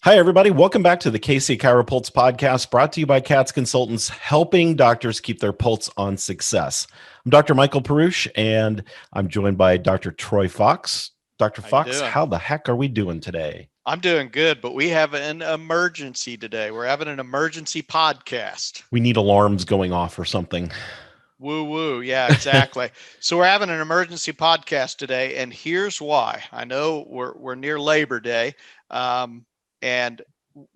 Hi, everybody. Welcome back to the KC CHIROpulse podcast, brought to you by CATS Consultants, helping doctors keep their pulse on success. I'm Dr. Michael Perusich, and I'm joined by Dr. Troy Fox. Dr. Fox, how the heck are we doing today? I'm doing good, but we have an emergency today. We're having an emergency podcast. We need alarms going off or something. Woo woo. Yeah, exactly. So we're having an emergency podcast today, and here's why. I know we're near Labor Day, and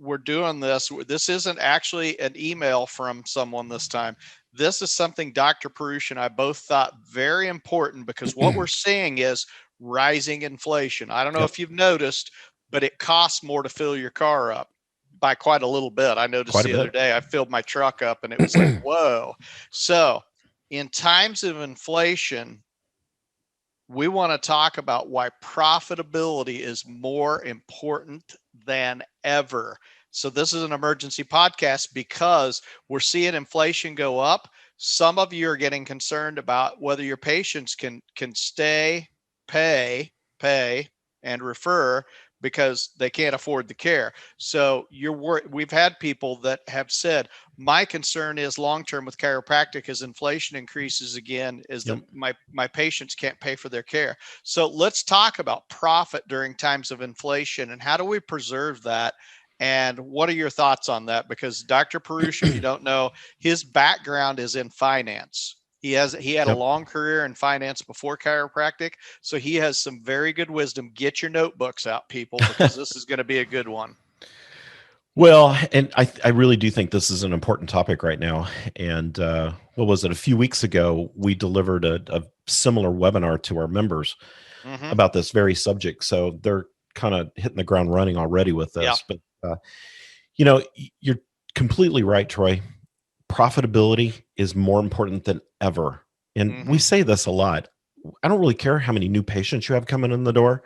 we're doing this. This isn't actually an email from someone this time. This is something Dr. Perusich and I both thought very important because what we're seeing is rising inflation. I don't know if you've noticed, but it costs more to fill your car up by quite a little bit. I noticed the other day I filled my truck up and it was like, whoa. So in times of inflation, we want to talk about why profitability is more important than ever. So this is an emergency podcast because we're seeing inflation go up. Some of you are getting concerned about whether your patients can stay, pay, and refer because they can't afford the care. So we've had people that have said, my concern is long-term with chiropractic as inflation increases again, is that my patients can't pay for their care. So let's talk about profit during times of inflation and how do we preserve that? And what are your thoughts on that? Because Dr. Perusich, if you don't know, his background is in finance. He had a long career in finance before chiropractic, so he has some very good wisdom. Get your notebooks out, people, because this is going to be a good one. Well, and I really do think this is an important topic right now. And what was it? A few weeks ago, we delivered a similar webinar to our members about this very subject. So they're kind of hitting the ground running already with this. But, you're completely right, Troy. Profitability is more important than ever. And we say this a lot. I don't really care how many new patients you have coming in the door.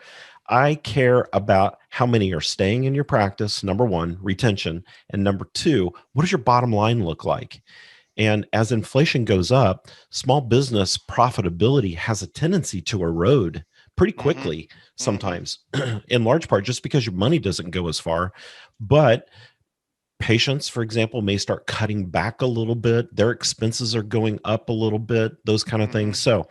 I care about how many are staying in your practice, number one, retention, and number two, what does your bottom line look like? And as inflation goes up, small business profitability has a tendency to erode pretty quickly sometimes, in large part just because your money doesn't go as far. But patients, for example, may start cutting back a little bit. Their expenses are going up a little bit, those kind of things. So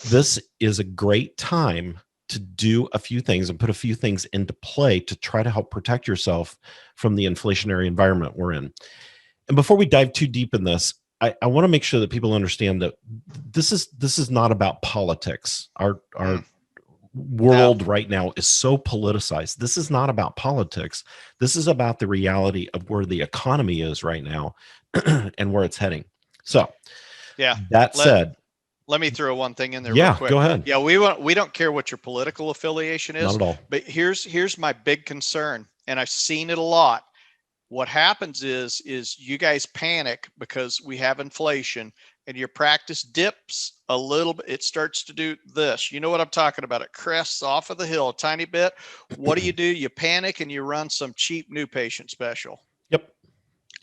this is a great time to do a few things and put a few things into play to try to help protect yourself from the inflationary environment we're in. And before we dive too deep in this, I want to make sure that people understand that this is not about politics. Our world right now is so politicized. This is not about politics. This is about the reality of where the economy is right now and where it's heading. So that said, let me throw one thing in there real quick. Go ahead. Yeah, we don't care what your political affiliation is. Not at all. But here's my big concern, and I've seen it a lot. What happens is you guys panic because we have inflation and your practice dips a little bit. It starts to do this. You know what I'm talking about? It crests off of the hill a tiny bit. What do? You panic and you run some cheap new patient special. Yep.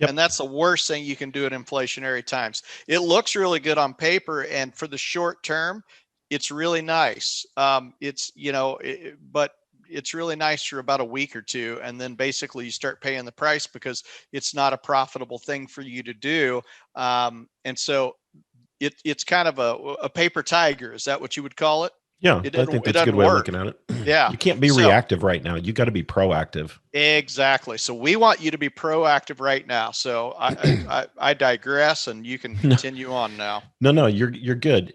And that's the worst thing you can do at inflationary times. It looks really good on paper, and for the short term, it's really nice. But it's really nice for about a week or two, and then basically you start paying the price because it's not a profitable thing for you to do. And so it's kind of a paper tiger. Is that what you would call it? Yeah, I think that's a good way of looking at it. Yeah. You can't be reactive right now. You got to be proactive. Exactly. So we want you to be proactive right now. So I digress, and you can continue on now. No, you're good.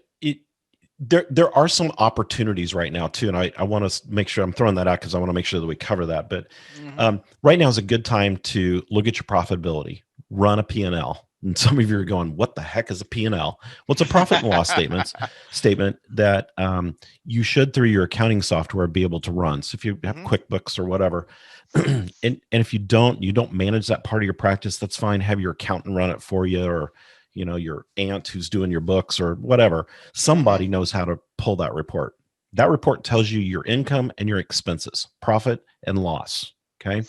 There are some opportunities right now too, and I want to make sure I'm throwing that out because I want to make sure that we cover that. But right now is a good time to look at your profitability, run a P&L. And some of you are going, what the heck is a P&L? Well, it's a profit and loss statement that you should, through your accounting software, be able to run. So if you have QuickBooks or whatever, and if you don't manage that part of your practice, that's fine. Have your accountant run it for you, or your aunt who's doing your books or whatever. Somebody knows how to pull that report. That report tells you your income and your expenses, profit and loss. Okay.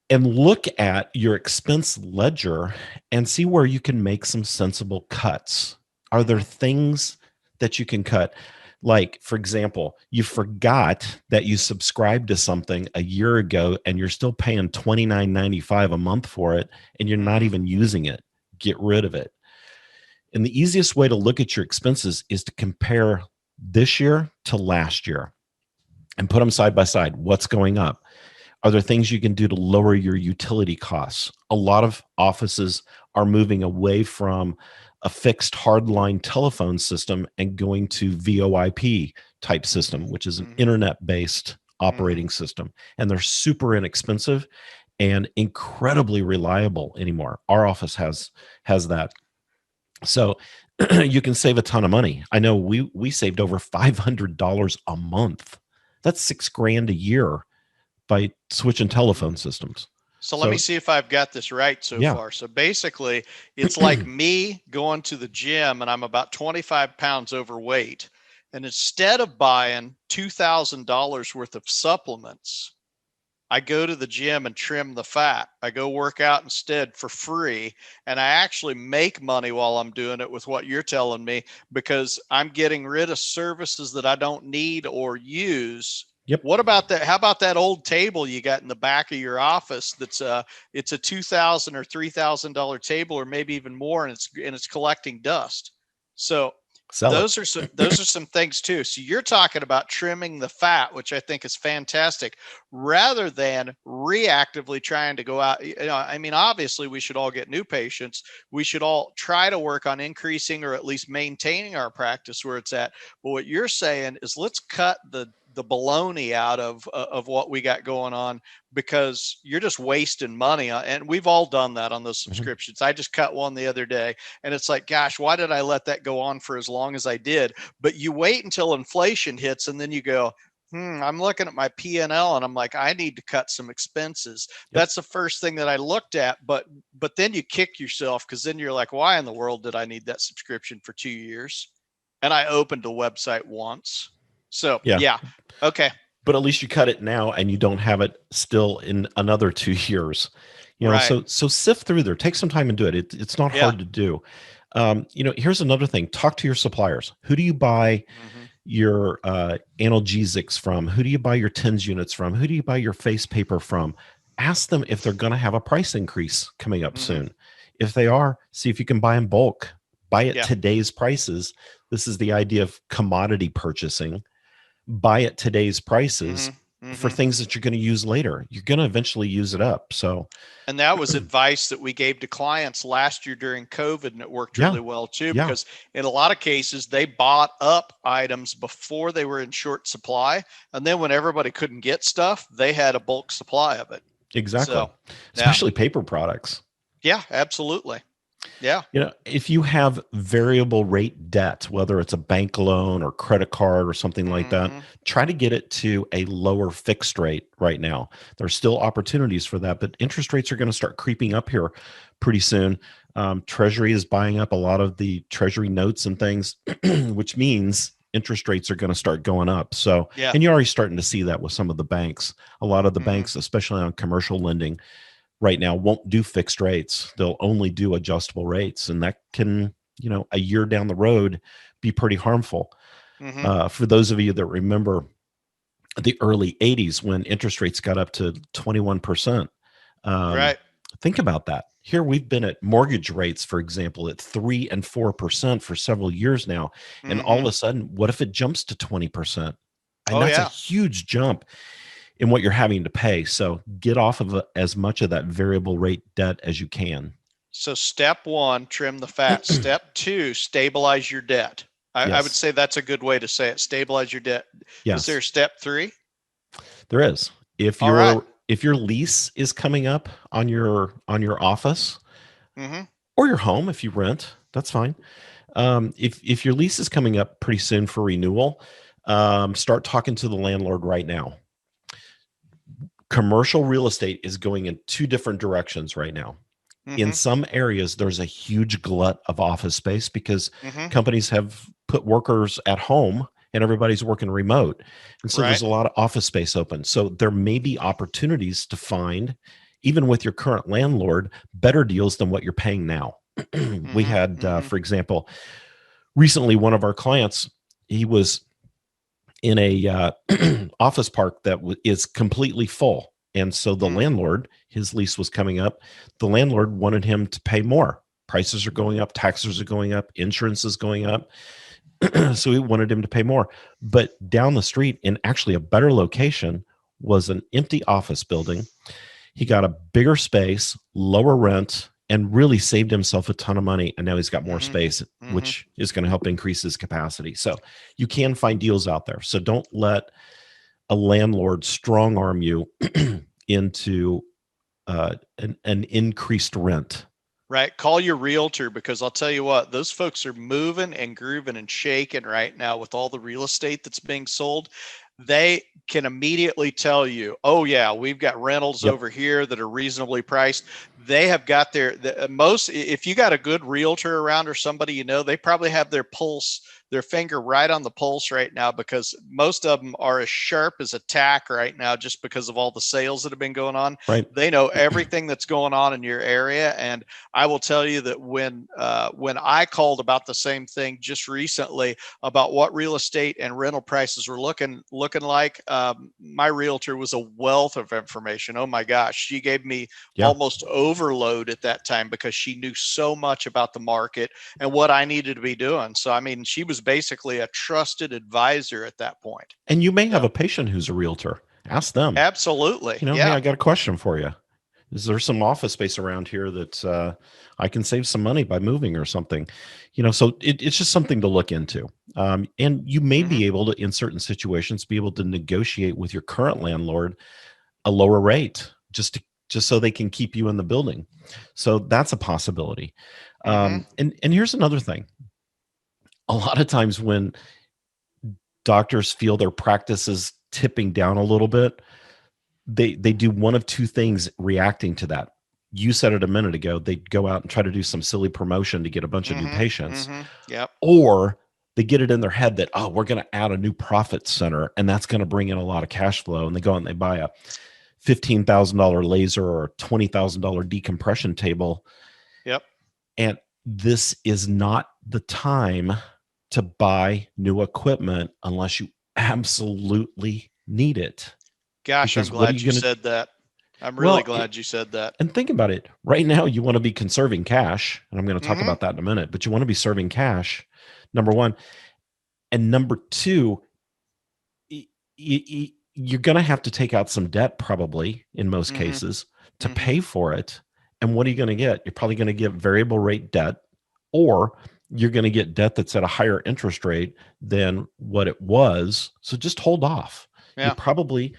And look at your expense ledger and see where you can make some sensible cuts. Are there things that you can cut? Like, for example, you forgot that you subscribed to something a year ago and you're still paying $29.95 a month for it, and you're not even using it. Get rid of it. And the easiest way to look at your expenses is to compare this year to last year and put them side by side. What's going up? Are there things you can do to lower your utility costs? A lot of offices are moving away from a fixed hardline telephone system and going to VoIP type system, which is an internet-based operating system. And they're super inexpensive and incredibly reliable anymore. Our office has that. So you can save a ton of money. I know we saved over $500 a month. That's $6,000 a year by switching telephone systems. So let me see if I've got this right so far. So basically, it's like me going to the gym and I'm about 25 pounds overweight. And instead of buying $2,000 worth of supplements, I go to the gym and trim the fat. I go work out instead for free. And I actually make money while I'm doing it with what you're telling me, because I'm getting rid of services that I don't need or use. Yep. What about that? How about that old table you got in the back of your office? It's a $2,000 or $3,000 table, or maybe even more, and it's collecting dust. So those are some things too. So you're talking about trimming the fat, which I think is fantastic, rather than reactively trying to go out. I mean, obviously we should all get new patients. We should all try to work on increasing or at least maintaining our practice where it's at. But what you're saying is, let's cut the baloney out of what we got going on, because you're just wasting money. And we've all done that on those subscriptions. I just cut one the other day and it's like, gosh, why did I let that go on for as long as I did? But you wait until inflation hits and then you go, I'm looking at my P&L and I'm like, I need to cut some expenses. That's the first thing that I looked at. But then you kick yourself, because then you're like, why in the world did I need that subscription for 2 years? And I opened a website once. So yeah. Okay. But at least you cut it now and you don't have it still in another 2 years. So sift through there, take some time and do it. It's not hard to do. Here's another thing. Talk to your suppliers. Who do you buy your analgesics from? Who do you buy your TENS units from? Who do you buy your face paper from? Ask them if they're going to have a price increase coming up soon. If they are, see if you can buy in bulk. Buy at today's prices. This is the idea of commodity purchasing. Buy at today's prices for things that you're going to use later. You're going to eventually use it up. So, and that was advice that we gave to clients last year during COVID, and it worked really well too, because in a lot of cases they bought up items before they were in short supply. And then when everybody couldn't get stuff, they had a bulk supply of it. Exactly. So, especially paper products. Yeah, absolutely. Yeah. If you have variable rate debt, whether it's a bank loan or credit card or something like that, try to get it to a lower fixed rate right now. There's still opportunities for that, but interest rates are going to start creeping up here pretty soon. Treasury is buying up a lot of the Treasury notes and things, which means interest rates are going to start going up. So, and you're already starting to see that with some of the banks. A lot of the banks, especially on commercial lending, right now won't do fixed rates. They'll only do adjustable rates. And that can, a year down the road be pretty harmful. For those of you that remember the early 80s when interest rates got up to 21%. Think about that. Here we've been at mortgage rates, for example, at 3% and 4% for several years now. And all of a sudden, what if it jumps to 20%? And that's a huge jump in what you're having to pay. So get off of as much of that variable rate debt as you can. So step one, trim the fat. Step two, stabilize your debt. I would say that's a good way to say it. Stabilize your debt. Is there step three? There is. If your lease is coming up on your office or your home, if you rent, that's fine. If your lease is coming up pretty soon for renewal, start talking to the landlord right now. Commercial real estate is going in two different directions right now. In some areas, there's a huge glut of office space because companies have put workers at home and everybody's working remote. And so there's a lot of office space open. So there may be opportunities to find, even with your current landlord, better deals than what you're paying now. We had, for example, recently one of our clients, he was in a office park that is completely full. And so the landlord, his lease was coming up. The landlord wanted him to pay more. Prices are going up, taxes are going up, insurance is going up. So he wanted him to pay more. But down the street, in actually a better location, was an empty office building. He got a bigger space, lower rent, and really saved himself a ton of money. And now he's got more space, which is going to help increase his capacity. So you can find deals out there. So don't let a landlord strong arm you into an increased rent. Right. Call your realtor, because I'll tell you what, those folks are moving and grooving and shaking right now with all the real estate that's being sold. They can immediately tell you, oh yeah, we've got rentals over here that are reasonably priced. They have got most, if you got a good realtor around or somebody, you know, they probably have their finger right on the pulse right now, because most of them are as sharp as a tack right now, just because of all the sales that have been going on. Right. They know everything that's going on in your area. And I will tell you that when I called about the same thing just recently about what real estate and rental prices were looking like, my realtor was a wealth of information. Oh my gosh, she gave me almost overload at that time, because she knew so much about the market and what I needed to be doing. So I mean, she was basically a trusted advisor at that point. And you may have a patient who's a realtor. Ask them. Absolutely. You know, hey, I got a question for you. Is there some office space around here that I can save some money by moving or something? You know, so it's just something to look into. And you may be able to, in certain situations, be able to negotiate with your current landlord a lower rate just so they can keep you in the building. So that's a possibility. And here's another thing. A lot of times when doctors feel their practice is tipping down a little bit, they do one of two things reacting to that. You said it a minute ago. They go out and try to do some silly promotion to get a bunch of new patients. Or they get it in their head that, oh, we're going to add a new profit center, and that's going to bring in a lot of cash flow. And they go out and they buy a $15,000 laser or a $20,000 decompression table. And this is not the time to buy new equipment unless you absolutely need it. Gosh, because I'm glad you said that. I'm really glad you said that. And think about it. Right now, you want to be conserving cash, and I'm going to talk about that in a minute, but you want to be serving cash, number one. And number two, you're going to have to take out some debt probably in most cases to pay for it. And what are you going to get? You're probably going to get variable rate debt, or you're going to get debt that's at a higher interest rate than what it was. So just hold off. You probably,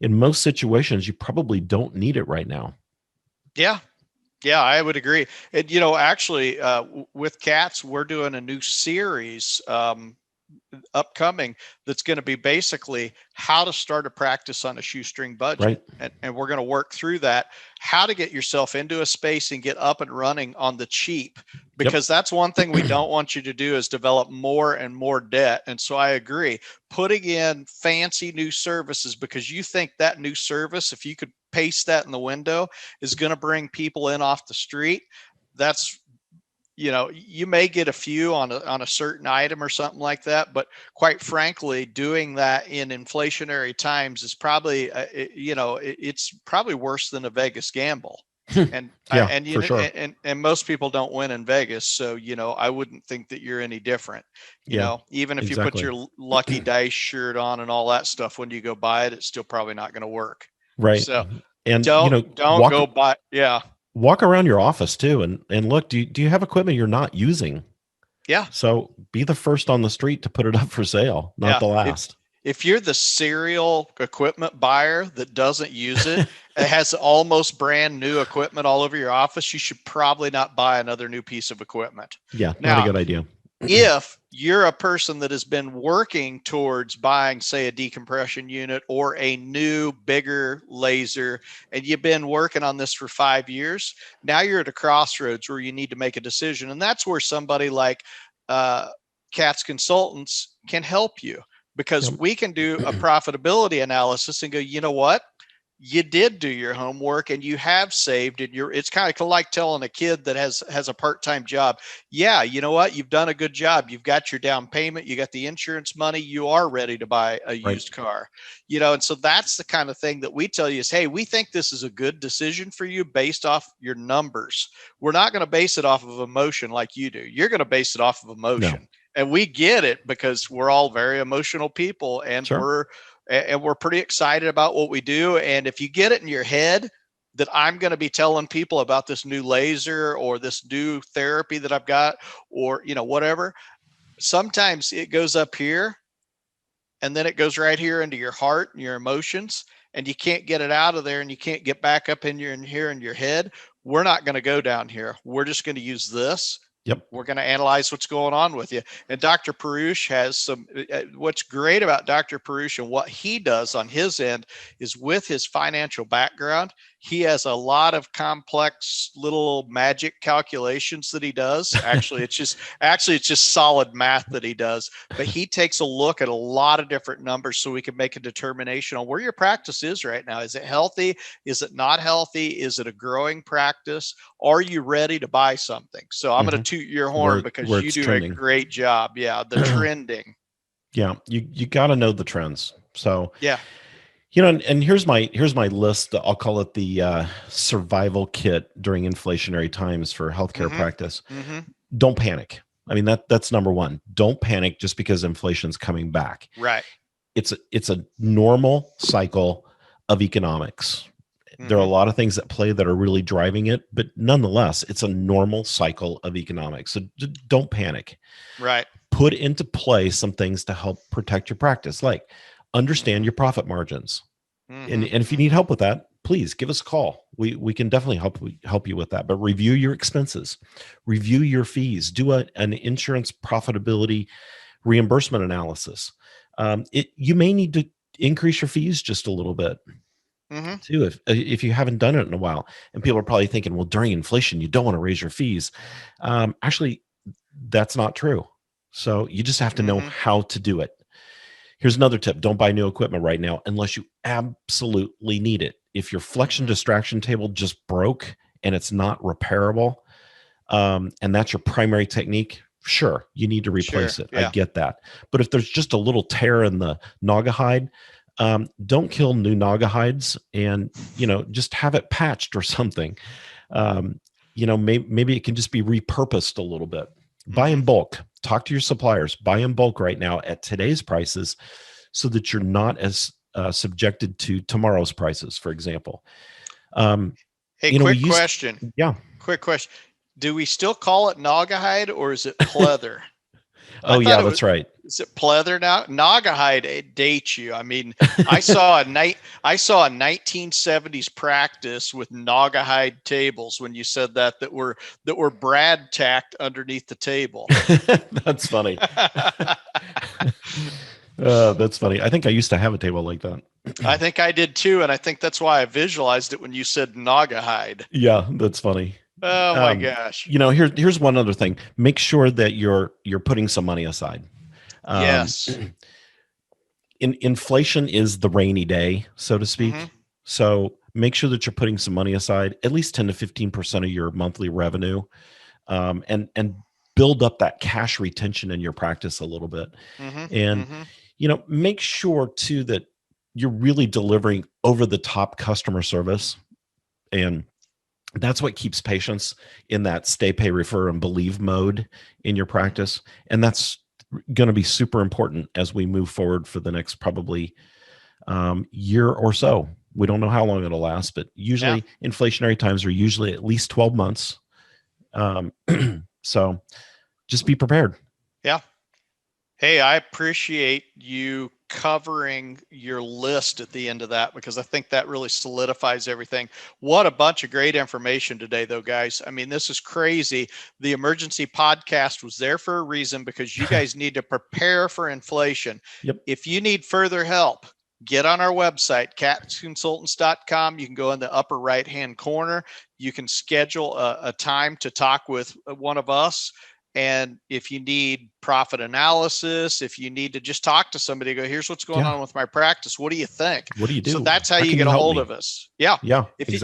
in most situations, you probably don't need it right now. Yeah, I would agree. And, you know, actually with cats, we're doing a new series upcoming that's going to be basically how to start a practice on a shoestring budget. And we're going to work through that, how to get yourself into a space and get up and running on the cheap, because that's one thing we don't want you to do, is develop more and more debt. And so I agree, putting in fancy new services because you think that new service, if you could paste that in the window, is going to bring people in off the street. That's, you know, you may get a few on a certain item or something like that, but quite frankly, doing that in inflationary times is probably, it's probably worse than a Vegas gamble. And for sure. And most people don't win in Vegas, so you know, I wouldn't think that you're any different. You know, even if you put your lucky dice shirt on and all that stuff, when you go buy it, it's still probably not going to work. Right. So and don't go buy. Yeah. Walk around your office too and look, do you have equipment you're not using? Yeah. So be the first on the street to put it up for sale, not the last. If you're the serial equipment buyer that doesn't use it, it has almost brand new equipment all over your office, you should probably not buy another new piece of equipment. Yeah, not a good idea. If you're a person that has been working towards buying, say, a decompression unit or a new, bigger laser, and you've been working on this for 5 years, now you're at a crossroads where you need to make a decision. And that's where somebody like CATS Consultants can help you, because we can do a profitability analysis and go, you know what? you did do your homework and you have saved, and it's kind of like telling a kid that has a part-time job, yeah, you know what, you've done a good job, you've got your down payment, you got the insurance money, you are ready to buy a Right. used car. And so that's the kind of thing that we tell you is, hey, we think this is a good decision for you based off your numbers. We're not going to base it off of emotion like you do. You're going to base it off of emotion. No. And we get it because we're all very emotional people, and Sure. we're pretty excited about what we do. And if you get it in your head that I'm going to be telling people about this new laser or this new therapy that I've got, or whatever, sometimes it goes up here and then it goes right here into your heart and your emotions, and you can't get it out of there, and you can't get back up in here in your head. We're not going to go down here. We're just going to use this. Yep. We're going to analyze what's going on with you. And Dr. Perusich has what's great about Dr. Perusich and what he does on his end is, with his financial background, he has a lot of complex little magic calculations that he does. Actually, it's just solid math that he does, but he takes a look at a lot of different numbers so we can make a determination on where your practice is right now. Is it healthy? Is it not healthy? Is it a growing practice? Are you ready to buy something? So I'm going to toot your horn because you do trending. a great job. Yeah. The trending. Yeah. You got to know the trends. So, yeah. And here's my list. I'll call it the survival kit during inflationary times for healthcare practice. Don't panic. I mean, that's number one. Don't panic just because inflation's coming back. Right. It's a normal cycle of economics. There are a lot of things at play that are really driving it, but nonetheless, it's a normal cycle of economics. So don't panic. Right. Put into play some things to help protect your practice, like understand your profit margins. And if you need help with that, please give us a call. We can definitely help you with that. But review your expenses, review your fees, do an insurance profitability reimbursement analysis. You may need to increase your fees just a little bit. Too, if you haven't done it in a while. And people are probably thinking, well, during inflation, you don't want to raise your fees. Actually, that's not true. So you just have to know how to do it. Here's another tip. Don't buy new equipment right now unless you absolutely need it. If your flexion distraction table just broke and it's not repairable, and that's your primary technique, sure, you need to replace it. Yeah. I get that. But if there's just a little tear in the naga hide, don't kill new naga hides, and just have it patched or something. Maybe it can just be repurposed a little bit. Buy in bulk. Talk to your suppliers. Buy in bulk right now at today's prices, so that you're not as subjected to tomorrow's prices. For example, hey, quick question. Yeah, quick question. Do we still call it naga hide, or is it pleather? Oh yeah, that's right. Is it pleather now? Naga hide, it dates you. I mean, I saw a 1970s practice with naga hide tables when you said that were brad tacked underneath the table. That's funny. That's funny. I think I used to have a table like that. I think I did too, and I think that's why I visualized it when you said naga hide. Yeah, that's funny. Oh my gosh. Here's one other thing. Make sure that you're putting some money aside. Yes. Inflation is the rainy day, so to speak. So make sure that you're putting some money aside, at least 10 to 15% of your monthly revenue, and build up that cash retention in your practice a little bit. And make sure too that you're really delivering over the top customer service, and that's what keeps patients in that stay, pay, refer, and believe mode in your practice. And that's going to be super important as we move forward for the next probably year or so. We don't know how long it'll last, but usually inflationary times are usually at least 12 months. So just be prepared. Yeah. Hey, I appreciate you covering your list at the end of that, because I think that really solidifies everything. What a bunch of great information today, though, guys. I mean, this is crazy. The emergency podcast was there for a reason, because you guys need to prepare for inflation. Yep. If you need further help, get on our website, catsconsultants.com. You can go in the upper right-hand corner. You can schedule a time to talk with one of us. And if you need profit analysis, if you need to just talk to somebody, go, here's what's going on with my practice. What do you think? What do you do? So that's how you get a hold of us. Yeah. Yeah, If you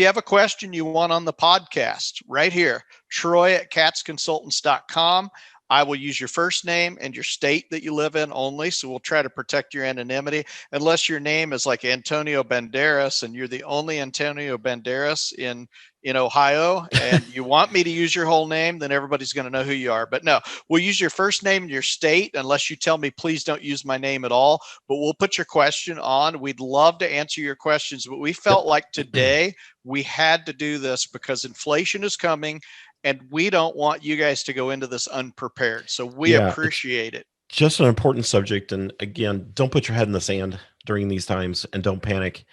have a question you want on the podcast, right here, Troy@katzconsultants.com. I will use your first name and your state that you live in only. So we'll try to protect your anonymity, unless your name is like Antonio Banderas and you're the only Antonio Banderas in Ohio, and you want me to use your whole name, then everybody's going to know who you are. But no, we'll use your first name and your state, unless you tell me, please don't use my name at all. But we'll put your question on. We'd love to answer your questions, but we felt like today we had to do this because inflation is coming and we don't want you guys to go into this unprepared. So we appreciate it. Just an important subject. And again, don't put your head in the sand during these times and don't panic.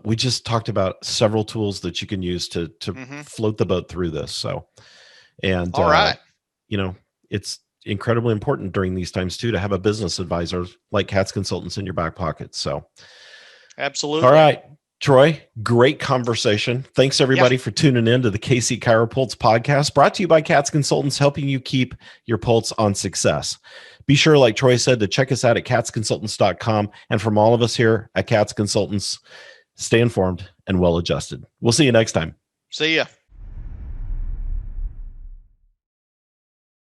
We just talked about several tools that you can use to float the boat through this. So, and all right, it's incredibly important during these times too, to have a business advisor like Katz Consultants in your back pocket. So absolutely. All right, Troy, great conversation. Thanks everybody for tuning in to the KC CHIROpulse podcast, brought to you by Katz Consultants, helping you keep your pulse on success. Be sure, like Troy said, to check us out at katzconsultants.com. And from all of us here at Katz Consultants, stay informed and well adjusted. We'll see you next time. See ya.